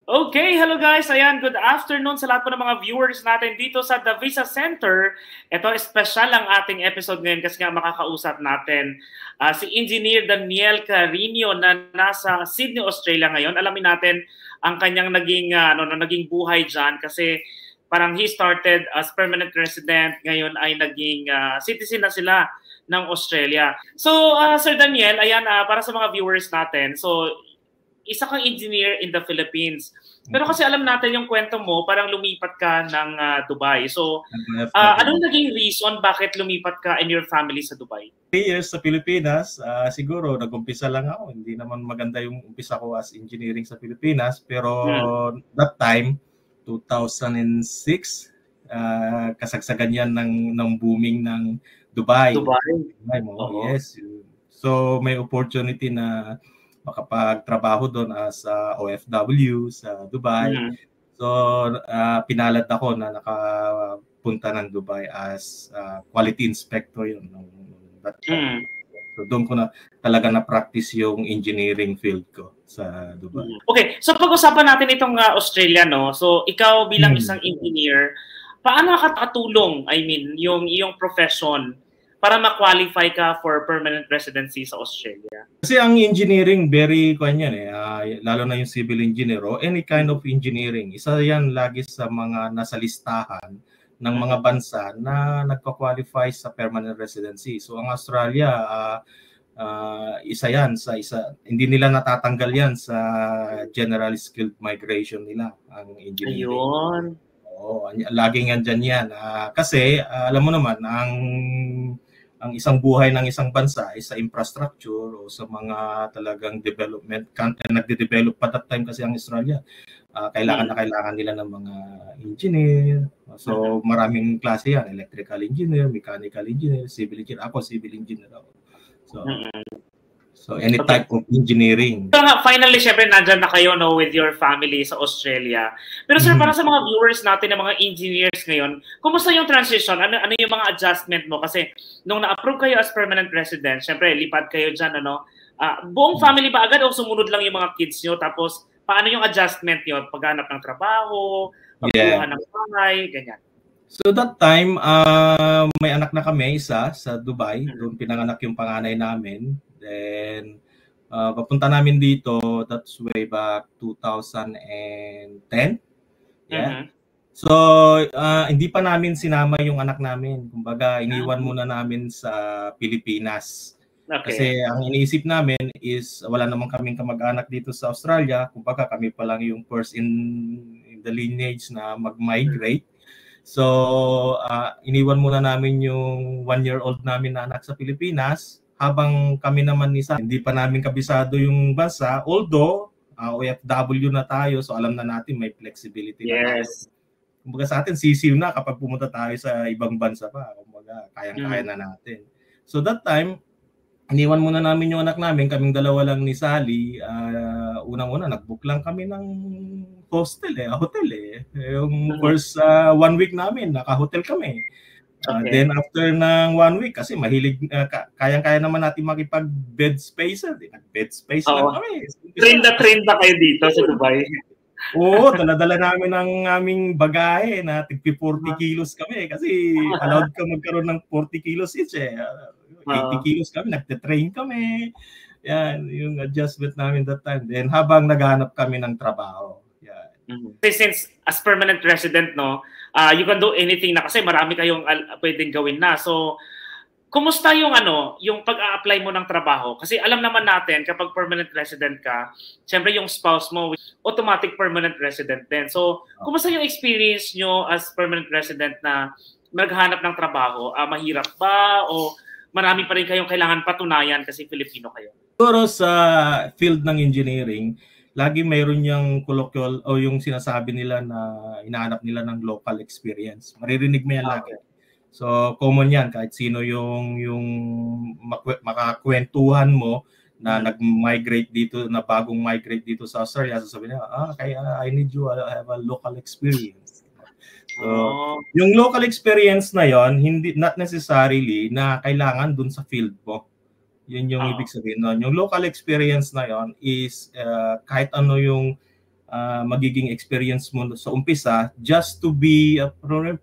Okay, hello guys. Ayan, good afternoon sa lahat po ng mga viewers natin dito sa The Visa Center. Ito, special ang ating episode ngayon kasi nga makakausap natin si Engineer Daniel Carino na nasa Sydney, Australia ngayon. Alamin natin ang kanyang naging buhay dyan kasi parang he started as permanent resident, ngayon ay naging citizen na sila ng Australia. So, Sir Daniel, ayan, para sa mga viewers natin, so isa kang engineer in the Philippines. Pero kasi alam natin yung kwento mo, parang lumipat ka ng Dubai. So, anong naging reason bakit lumipat ka and your family sa Dubai? 3 years sa Pilipinas, siguro nag-umpisa lang ako. Hindi naman maganda yung umpisa ko as engineering sa Pilipinas. Pero that time, 2006, kasagsagan yan ng booming ng Dubai. Yes. So, may opportunity na makapagtrabaho doon as OFW sa Dubai. So, pinalad ako na nakapunta ng Dubai as quality inspector yun. So, doon ko na talaga na-practice yung engineering field ko sa Dubai. Okay, so pag-usapan natin itong Australia, no? So, ikaw bilang isang engineer, paano nakatulong, yung iyong profession para ma-qualify ka for permanent residency sa Australia? Kasi ang engineering, very lalo na yung civil engineer o any kind of engineering. Isa yan lagi sa mga nasa listahan ng mga bansa na nagpa-qualify sa permanent residency. So ang Australia, isa yan sa hindi nila natatanggal yan sa general skilled migration nila, ang engineering. Ayun. Oo, laging andyan yan. Kasi alam mo naman, ang isang buhay ng isang bansa ay sa infrastructure o sa mga talagang development. Nagde-develop pa that time kasi ang Australia. Kailangan nila ng mga engineer. So maraming klase yan. Electrical engineer, mechanical engineer, civil engineer. Ako civil engineer ako. So any type of engineering. So finally, syempre, nandyan na kayo, no, with your family sa Australia. Pero sir, para sa mga viewers natin ng mga engineers ngayon, kumusta yung transition? Ano yung mga adjustment mo? Kasi nung na-approve kayo as permanent resident, syempre, lipat kayo dyan, buong family ba agad o sumunod lang yung mga kids nyo? Tapos, paano yung adjustment nyo? Paghanap ng trabaho, pagkuha ng bahay, ganyan. So that time, may anak na kami, isa sa Dubai. Doon pinanganak yung panganay namin. Then, papunta namin dito, that's way back 2010. Yeah. So, hindi pa namin sinama yung anak namin. Kumbaga, iniwan muna namin sa Pilipinas. Okay. Kasi ang iniisip namin is, wala naman kaming kamag-anak dito sa Australia. Kumbaga, kami pa lang yung first in the lineage na mag-migrate. So, iniwan muna namin yung 1-year-old namin na anak sa Pilipinas. Habang kami naman hindi pa namin kabisado yung bansa, although OFW na tayo, so alam na natin may flexibility na tayo. Kumbaga sa atin, sisiw na kapag pumunta tayo sa ibang bansa pa. Kumbaga, kayang-kaya na natin. So that time, iniwan muna namin yung anak namin, kaming dalawa lang ni Sally. Unang-una, nag-book lang kami ng hotel. Yung first 1 week namin, naka-hotel kami. Then after ng 1 week, kasi mahilig, kayang-kaya naman natin makipag-bed space. Bed space lang kami. Train na kayo dito sa Dubai. Oo, dala-dala namin ang aming bagahe na tigpi 40 kilos kami. Kasi allowed ka magkaroon ng 40 kilos each 80 kilos kami, nagte-train kami. Yan, yung adjustment namin that time. Then habang naghanap kami ng trabaho. Since as permanent resident, no, you can do anything na kasi marami kayong pwedeng gawin na. So, kumusta yung yung pag-a-apply mo ng trabaho? Kasi alam naman natin kapag permanent resident ka, syempre yung spouse mo automatic permanent resident din. So, kumusta yung experience nyo as permanent resident na maghanap ng trabaho? Mahirap ba o marami pa rin kayong kailangan patunayan kasi Filipino kayo? Siguro sa field ng engineering, lagi mayroon yung colloquial o yung sinasabi nila na hinahanap nila ng local experience. Maririnig mo yan lagi. So, common yan. Kahit sino yung makakwentuhan mo na nag-migrate dito, na bagong migrate dito sa Australia, sasabihin niya, kaya I need you to have a local experience. So, yung local experience na yon, not necessarily na kailangan dun sa field mo. Yun yung ibig sabihin nun. Yung local experience na yon is kahit ano yung magiging experience mo sa umpisa just to be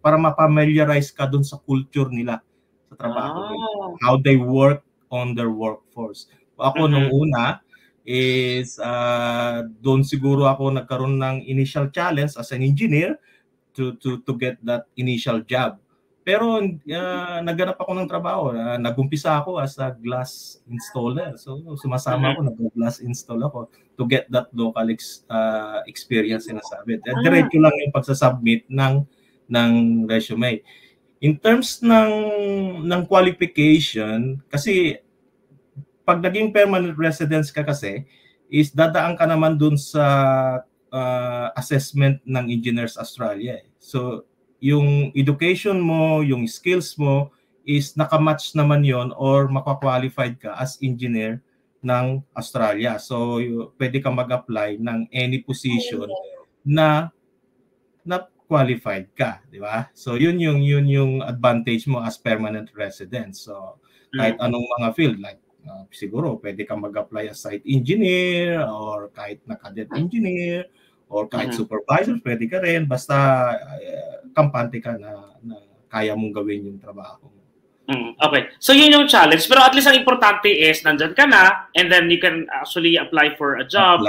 para ma-familiarize ka dun sa culture nila sa trabaho. How they work on their workforce. Ako nung una is doon siguro ako nagkaroon ng initial challenge as an engineer to get that initial job. Pero naghanap ako ng trabaho. Nagumpisa ako as a glass installer. So sumasama ako, nag-glass install ako to get that local experience sinasabi. Diretso lang yung pagsasubmit ng resume. In terms ng qualification, kasi pag naging permanent residence ka kasi, is dadaan ka naman dun sa assessment ng Engineers Australia. So yung education mo, yung skills mo is nakamatch naman yon or makakwalified ka as engineer ng Australia. So pwede ka mag-apply ng any position na qualified ka, di ba? So yun yung advantage mo as permanent resident. So kahit anong mga field, like siguro pwede ka mag-apply as site engineer or kahit na cadet engineer or kahit supervisor, pwede ka rin. Basta kampante ka na kaya mong gawin yung trabaho mo. Okay. So yun yung challenge. Pero at least ang importante is nandyan ka na and then you can actually apply for a job.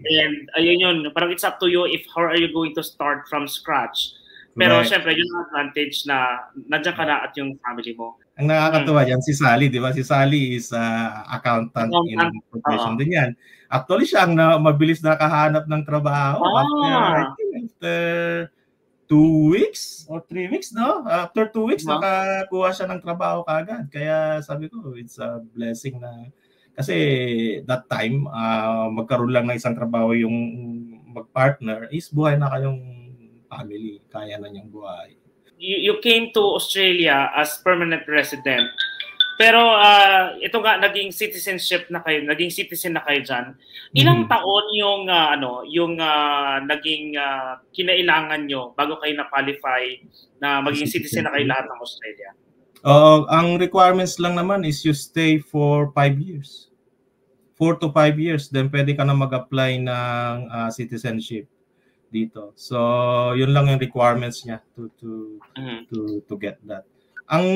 And ayun yun. Parang it's up to you if how are you going to start from scratch. Pero syempre, yun ang advantage na nandyan ka na at yung family mo. Ang nakakatuwa dyan, si Sally, di ba? Si Sally is accountant in profession din yan. Actually, siya ang mabilis nakahanap ng trabaho. After 2 weeks or 3 weeks, no? After 2 weeks, nakakuha siya ng trabaho kagad. Kaya sabi ko, it's a blessing na... Kasi that time, magkaroon lang ng isang trabaho yung mag-partner, is buhay na kayong family. Kaya na niyang buhay. You came to Australia as permanent resident. Pero ito nga naging citizenship na kayo, naging citizen na kayo diyan. Ilang taon yung naging kinailangan nyo bago kayo na-qualify na maging citizen na kayo lahat ng Australia? Ang requirements lang naman is you stay for 5 years. 4 to 5 years, then pwede ka na mag-apply ng citizenship dito. So, yun lang yung requirements niya to get that. Ang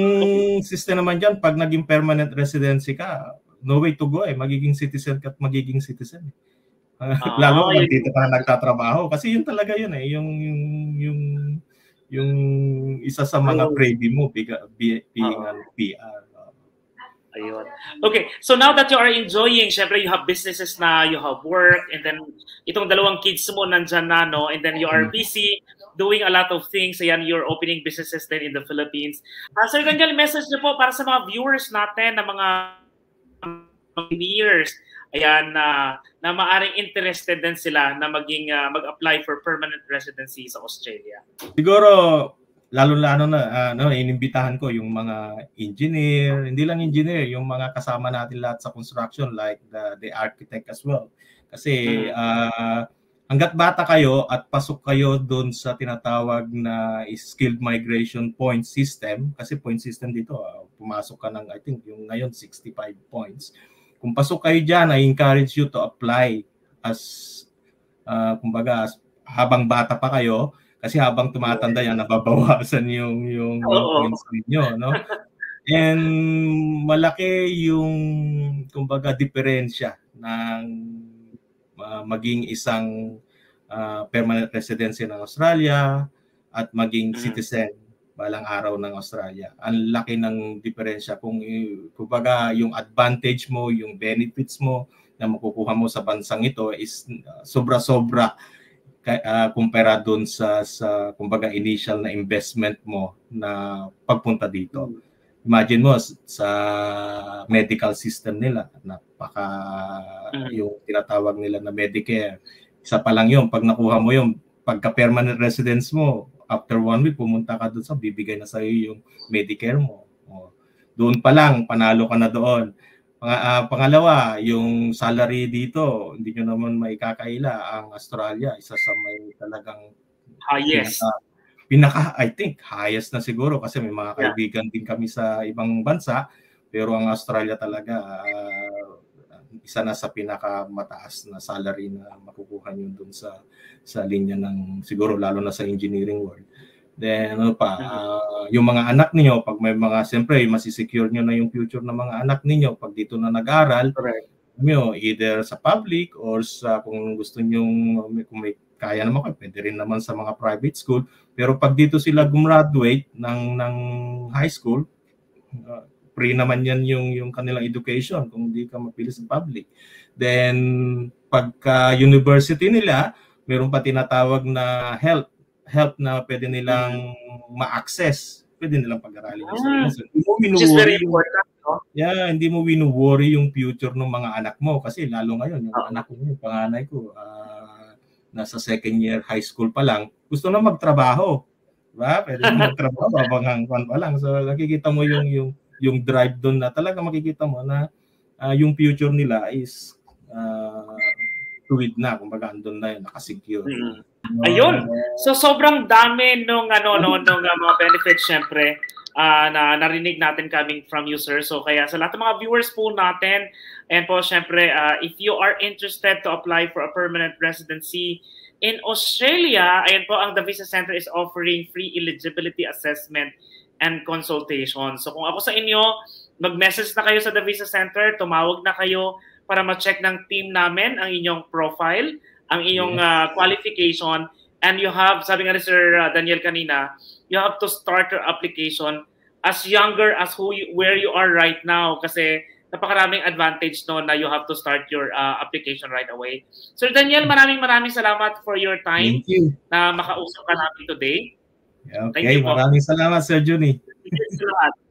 system naman dyan, pag naging permanent residency ka, no way to go magiging citizen ka at magiging citizen. Lalo kung dito ka na nagtatrabaho. Kasi yun talaga yun yung isa sa mga preview mo, being a PR. Ayun. Okay, so now that you are enjoying, syempre you have businesses na, you have work, and then itong dalawang kids mo nandyan na, no? And then you are busy doing a lot of things. Ayan, you're opening businesses then in the Philippines. Sir Daniel, message niyo po para sa mga viewers natin na mga engineers, ayan, na maaring interested din sila na maging mag-apply for permanent residency sa Australia. Siguro, lalo-lalo na inimbitahan ko yung mga engineer, hindi lang engineer, yung mga kasama natin lahat sa construction like the architect as well. Kasi hangga't bata kayo at pasok kayo doon sa tinatawag na skilled migration point system, kasi point system dito, pumasok ka ng I think yung ngayon 65 points. Kung pasok kayo diyan, I encourage you to apply as kumbaga habang bata pa kayo. Kasi habang tumatanda yan, nababawasan yung points ninyo, no? And malaki yung, kumbaga, diferensya ng maging isang permanent residency ng Australia at maging citizen balang araw ng Australia. Ang laki ng diferensya kung, kumbaga, yung advantage mo, yung benefits mo na makukuha mo sa bansang ito is sobra-sobra kumpara doon sa kumbaga initial na investment mo na pagpunta dito. Imagine mo sa medical system nila, napaka yung tinatawag nila na Medicare. Isa pa lang yun, pag nakuha mo yung pagka permanent residence mo, after 1 week pumunta ka doon sa bibigay na sa iyo yung Medicare mo. Doon pa lang panalo ka na doon. Pangalawa, yung salary dito, hindi nyo naman maikakaila. Ang Australia, isa sa may talagang highest. I think, highest na siguro kasi may mga kaibigan din kami sa ibang bansa. Pero ang Australia talaga, isa na sa pinakamataas na salary na makukuha nyo dun sa linya ng siguro lalo na sa engineering world. Then ano pa, yung mga anak niyo pag may mga siyempre masisecure nyo na yung future ng mga anak niyo pag dito na nag-aral. Correct. Either sa public or sa kung gusto niyo kung may kaya naman kayo, pwede rin naman sa mga private school. Pero pag dito sila gumraduate ng high school, free naman yan yung kanilang education kung hindi ka mapili sa public. Then, pagka university nila, meron pa tinatawag na help na pwede nilang ma-access. Pwede nilang pag-aralin. So, which is very important. No? Yeah, hindi mo winu-worry yung future ng mga anak mo kasi lalo ngayon, yung anak ko, yung panganay ko, nasa second year high school pa lang, gusto na magtrabaho. Diba? Pwede na magtrabaho habang hanggang pa lang. So, nakikita mo yung drive doon na talaga makikita mo na yung future nila is tuwid na, kumbaga andun na yun, nakasecure. Ayun. So sobrang dami nung mga benefits syempre na narinig natin coming from you, sir. So kaya sa lahat ng mga viewers po natin, and po syempre if you are interested to apply for a permanent residency in Australia, ayan po, ang The Visa Center is offering free eligibility assessment and consultation. So kung ako sa inyo, mag-message na kayo sa The Visa Center, tumawag na kayo para ma-check ng team namin ang inyong profile, ang inyong qualification, and you have, sabi nga ni Sir Daniel kanina, you have to start your application as younger as where you are right now kasi napakaraming advantage no na you have to start your application right away. Sir Daniel, maraming salamat for your time. Thank you. Na makausap ka namin today. Okay, maraming salamat, Sir Juni. Salamat.